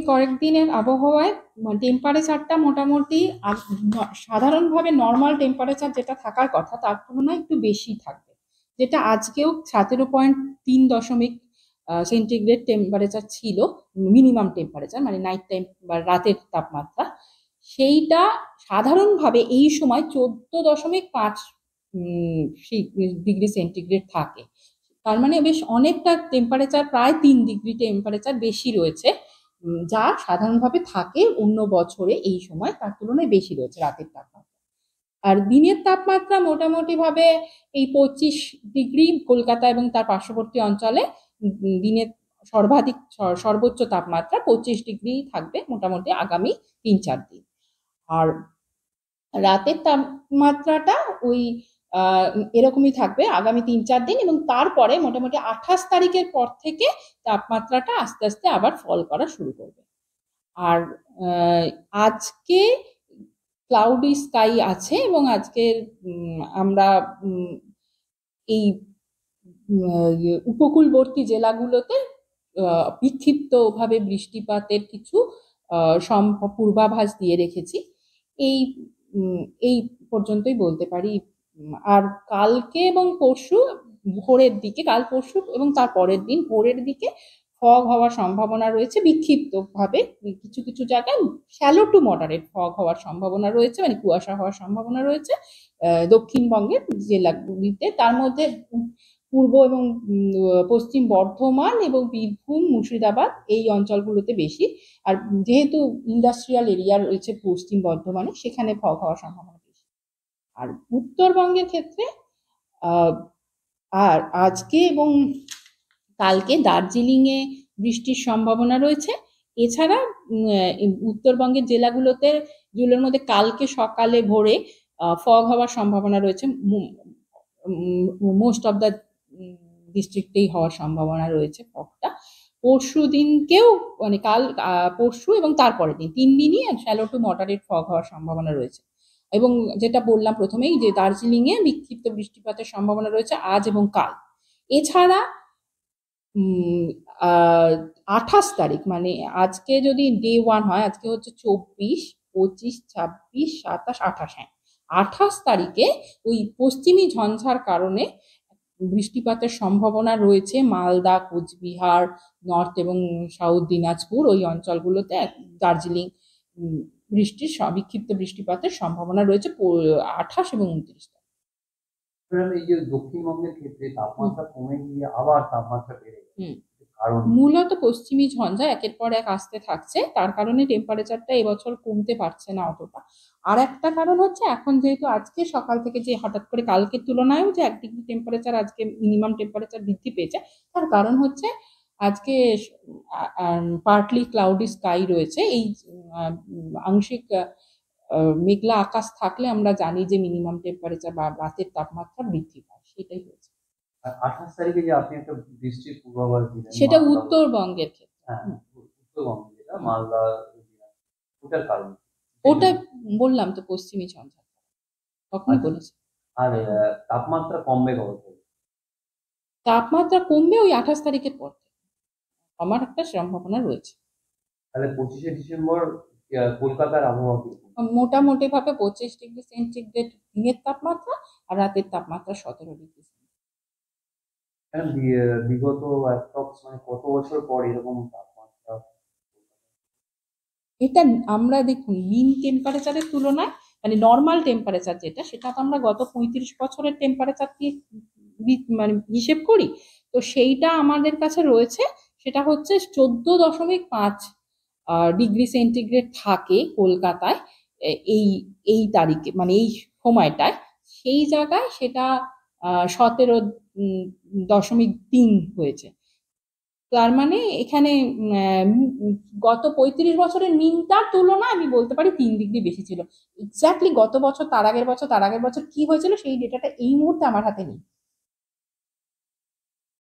কয়েকদিনের আবহাওয়ায় টেম্পারেচারটা মোটামুটি সাধারণভাবে নর্মাল টেম্পারেচার যেটা থাকার কথা তার তুলনায় একটু বেশি থাকবে, যেটা আজকেও 17.3 সেন্টিগ্রেড টেম্পারেচার ছিল মিনিমাম টেম্পারেচার, মানে নাইট টাইম বা রাতের তাপমাত্রা। সেইটা সাধারণভাবে এই সময় 14.5 ডিগ্রি সেন্টিগ্রেড থাকে। তার মানে বেশ অনেকটা টেম্পারেচার, প্রায় 3 ডিগ্রি টেম্পারেচার বেশি রয়েছে, যা সাধারণভাবে থাকে অন্য বছরে এই সময় তার তুলনায় বেশি রয়েছে রাতের তাপমাত্রা। আর দিনের তাপমাত্রা মোটামুটি ভাবে এই 25 ডিগ্রি কলকাতা এবং তার পার্শ্ববর্তী অঞ্চলে দিনের সর্বাধিক সর্বোচ্চ তাপমাত্রা 25 ডিগ্রি থাকবে মোটামুটি আগামী 3-4 দিন। আর রাতের তাপমাত্রাটা ওই এরকমই থাকবে আগামী 3-4 দিন, এবং তারপরে মোটামুটি 28 তারিখের পর থেকে তাপমাত্রাটা আস্তে আস্তে আবার ফল করা শুরু করবে। আর আজকে ক্লাউডি স্কাই আছে, এবং আজকে আমরা এই উপকূলবর্তী জেলাগুলোতে বিক্ষিপ্তভাবে বৃষ্টিপাতের কিছু পূর্বাভাস দিয়ে রেখেছি। এই পর্যন্তই বলতে পারি। আর কালকে এবং পরশু ভোরের দিকে, কাল পরশু এবং তার পরের দিন ভোরের দিকে ফগ হওয়ার সম্ভাবনা রয়েছে বিক্ষিপ্তভাবে, কিছু কিছু জায়গায় শ্যালো টু মডারেট ফগ হওয়ার সম্ভাবনা রয়েছে, মানে কুয়াশা হওয়ার সম্ভাবনা রয়েছে দক্ষিণবঙ্গের জেলাগুলিতে। তার মধ্যে পূর্ব এবং পশ্চিম বর্ধমান এবং বীরভূম, মুর্শিদাবাদ এই অঞ্চলগুলোতে বেশি। আর যেহেতু ইন্ডাস্ট্রিয়াল এরিয়া রয়েছে পশ্চিম বর্ধমানে, সেখানে ফগ হওয়ার সম্ভাবনা বেশি। আর উত্তরবঙ্গের ক্ষেত্রে আর আজকে এবং কালকে দার্জিলিংয়ে বৃষ্টির সম্ভাবনা রয়েছে। এছাড়া উত্তরবঙ্গের জেলাগুলোতে যেগুলোর মধ্যে কালকে সকালে ভোরে ফগ হওয়ার সম্ভাবনা রয়েছে, মোস্ট অফ দ্য ডিস্ট্রিক্টেই হওয়ার সম্ভাবনা রয়েছে ফগটা। পরশু দিনকেও, মানে কাল পরশু এবং তারপরের দিন 3 দিনই শ্যালো টু মডারেট ফগ হওয়ার সম্ভাবনা রয়েছে। এবং যেটা বললাম প্রথমেই যে দার্জিলিংয়ে বিক্ষিপ্ত বৃষ্টিপাতের সম্ভাবনা রয়েছে আজ এবং কাল। এছাড়া 28 তারিখ, মানে আজকে যদি ডে 1 হয়, আজকে হচ্ছে 24, 25, 26, 27, 28, হ্যাঁ 28 তারিখে ওই পশ্চিমী ঝঞ্ঝার কারণে বৃষ্টিপাতের সম্ভাবনা রয়েছে মালদা, কোচবিহার, নর্থ এবং সাউথ দিনাজপুর ওই অঞ্চলগুলোতে। দার্জিলিং বিক্ষিপ্ত বৃষ্টিপাতের সম্ভাবনা রয়েছে 28 এবং 29 তারিখ। এই যে দক্ষিণবঙ্গের ক্ষেত্রে তাপমাত্রা কমে গিয়ে আবার তাপমাত্রা বেড়ে মূলত পশ্চিমী ঝঞ্ঝা একের পর এক আসতে থাকছে, তার কারণে টেম্পারেচারটা এবছর কমতে পারছে না অতটা। আর একটা কারণ হচ্ছে এখন যেহেতু আজকে সকাল থেকে যে হঠাৎ করে কালকের তুলনায়ও যে 1 ডিগ্রি টেম্পারেচার আজকে মিনিমাম টেম্পারেচার বৃদ্ধি পেয়েছে, তার কারণ হচ্ছে আজকে পার্টলি ক্লাউডি স্কাই রয়েছে। এই আংশিক মেঘলা আকাশ থাকলে আমরা জানি যে মিনিমাম টেম্পারেচার বা রাতের তাপমাত্রা বৃদ্ধি পায়, সেটাই হয়েছে। 28 তারিখে যে আপনি একটা বৃষ্টির পূর্বাভাস দিলেন, সেটা উত্তরবঙ্গের ক্ষেত্রে। হ্যাঁ, উত্তরবঙ্গে যেটা মালদা, ওটার কারণ ওটা বললাম তো পশ্চিমী ঝঞ্ঝা, তখনই বলেছি। আর তাপমাত্রা কমবে কবে? তাপমাত্রা কমবে ওই 28 তারিখের পর থেকে, আমার একটা সম্ভাবনা রয়েছে। তাহলে 25শে ডিসেম্বর কলকাতার আবহাওয়া কি? মোটামুটি ভাবে 25 ডিগ্রি সেন্টিগ্রেড দিনের তাপমাত্রা, আর রাতের তাপমাত্রা 17 ডিগ্রি। বিগত মানে কত বছর পর এরকম তাপমাত্রা? এটা আমরা দেখুন মিন টেম্পারেচারের তুলনায়, মানে নর্মাল টেম্পারেচার যেটা, সেটা তো আমরা গত 35 বছরের টেম্পারেচার দিয়ে মানে হিসেব করি। তো সেইটা আমাদের কাছে রয়েছে, সেটা হচ্ছে 14.5 ডিগ্রি সেন্টিগ্রেড থাকে কলকাতায় এই এই তারিখে, মানে এই সময়টায়। সেই জায়গায় সেটা 17.3 হয়েছে। তার মানে এখানে গত 35 বছরের মিনটার তুলনায় আমি বলতে পারি 3 ডিগ্রি বেশি ছিল। এক্স্যাক্টলি গত বছর, তার আগের বছর, তার আগের বছর কি হয়েছিল সেই ডেটাটা এই মুহূর্তে আমার হাতে নেই।